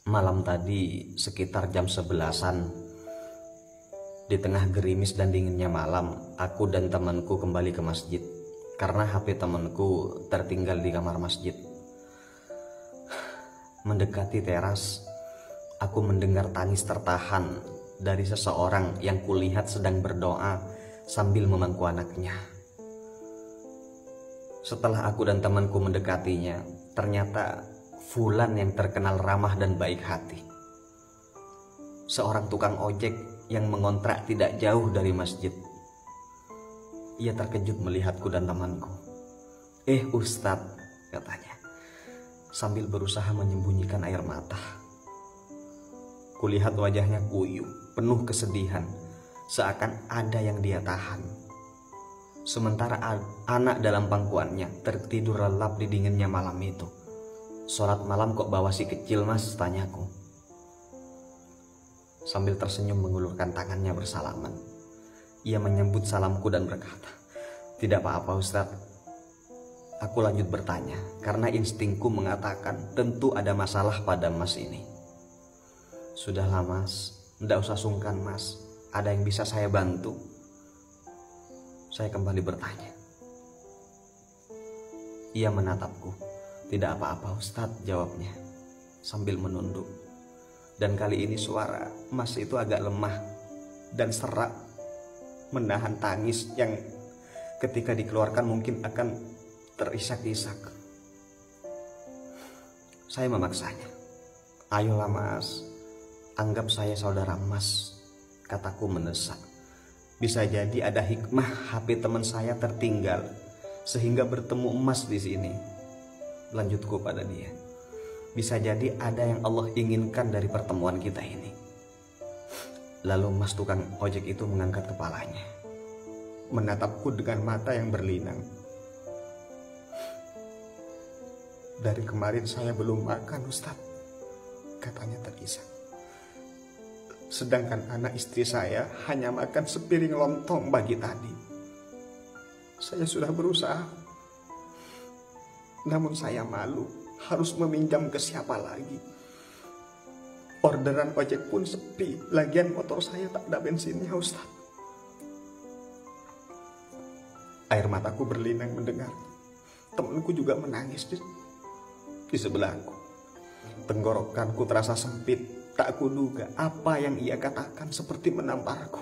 Malam tadi sekitar jam 11-an, di tengah gerimis dan dinginnya malam, aku dan temanku kembali ke masjid karena HP temanku tertinggal di kamar masjid. Mendekati teras, aku mendengar tangis tertahan dari seseorang yang kulihat sedang berdoa sambil memangku anaknya. Setelah aku dan temanku mendekatinya, ternyata Fulan yang terkenal ramah dan baik hati. Seorang tukang ojek yang mengontrak tidak jauh dari masjid. Ia terkejut melihatku dan temanku. Ustadz," katanya, sambil berusaha menyembunyikan air mata. Kulihat wajahnya kuyup, penuh kesedihan, seakan ada yang dia tahan. Sementara anak dalam pangkuannya tertidur lelap di dinginnya malam itu. "Sholat malam kok bawa si kecil, Mas?" tanyaku. Sambil tersenyum mengulurkan tangannya bersalaman, ia menyambut salamku dan berkata, "Tidak apa-apa, Ustadz." Aku lanjut bertanya, karena instingku mengatakan tentu ada masalah pada Mas ini. "Sudahlah Mas, tidak usah sungkan Mas, ada yang bisa saya bantu?" Saya kembali bertanya. Ia menatapku. "Tidak apa-apa Ustadz," jawabnya sambil menunduk. Dan kali ini suara Mas itu agak lemah dan serak, menahan tangis yang ketika dikeluarkan mungkin akan terisak-isak. Saya memaksanya. "Ayolah Mas, anggap saya saudara Mas," kataku mendesak. "Bisa jadi ada hikmah HP teman saya tertinggal sehingga bertemu Mas di sini." Lanjutku pada dia. "Bisa jadi ada yang Allah inginkan dari pertemuan kita ini." Lalu Mas tukang ojek itu mengangkat kepalanya, menatapku dengan mata yang berlinang. "Dari kemarin saya belum makan Ustadz," katanya terisak. "Sedangkan anak istri saya hanya makan sepiring lontong pagi tadi. Saya sudah berusaha, namun saya malu harus meminjam ke siapa lagi. Orderan ojek pun sepi, lagian motor saya tak ada bensinnya Ustadz." Air mataku berlinang mendengar. Temanku juga menangis di sebelahku. Tenggorokanku terasa sempit, tak kuduga apa yang ia katakan seperti menamparku.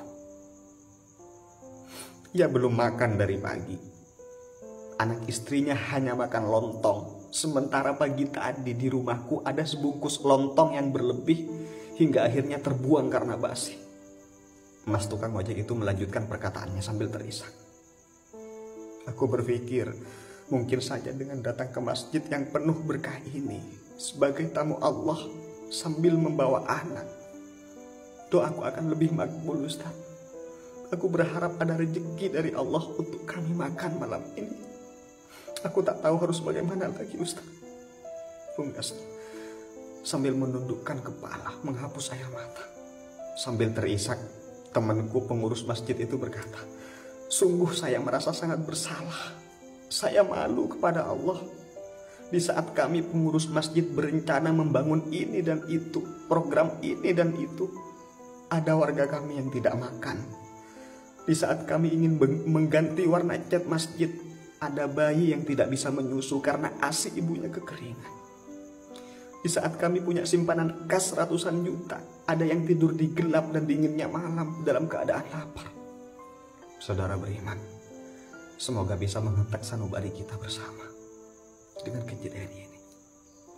Ia belum makan dari pagi. Anak istrinya hanya makan lontong, sementara pagi tadi di rumahku ada sebungkus lontong yang berlebih hingga akhirnya terbuang karena basi. Mas tukang ojek itu melanjutkan perkataannya sambil terisak. Aku berpikir, mungkin saja dengan datang ke masjid yang penuh berkah ini sebagai tamu Allah sambil membawa anak, doaku akan lebih makbul Ustaz. Aku berharap ada rezeki dari Allah untuk kami makan malam ini. Aku tak tahu harus bagaimana lagi Ustaz. Pungkas sambil menundukkan kepala, menghapus air mata. Sambil terisak, temanku pengurus masjid itu berkata, "Sungguh saya merasa sangat bersalah. Saya malu kepada Allah. Di saat kami pengurus masjid berencana membangun ini dan itu, program ini dan itu, ada warga kami yang tidak makan. Di saat kami ingin mengganti warna cat masjid, ada bayi yang tidak bisa menyusu karena ASI ibunya kekeringan. Di saat kami punya simpanan kas ratusan juta, ada yang tidur di gelap dan dinginnya malam dalam keadaan lapar." Saudara beriman, semoga bisa menghentak sanubari kita bersama dengan kejadian ini.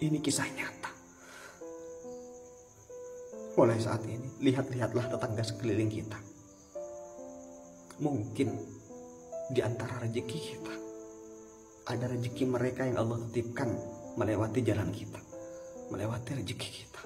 Ini kisah nyata. Mulai saat ini, lihat-lihatlah tetangga sekeliling kita. Mungkin di antara rezeki kita, ada rezeki mereka yang Allah titipkan melewati jalan kita, melewati rezeki kita.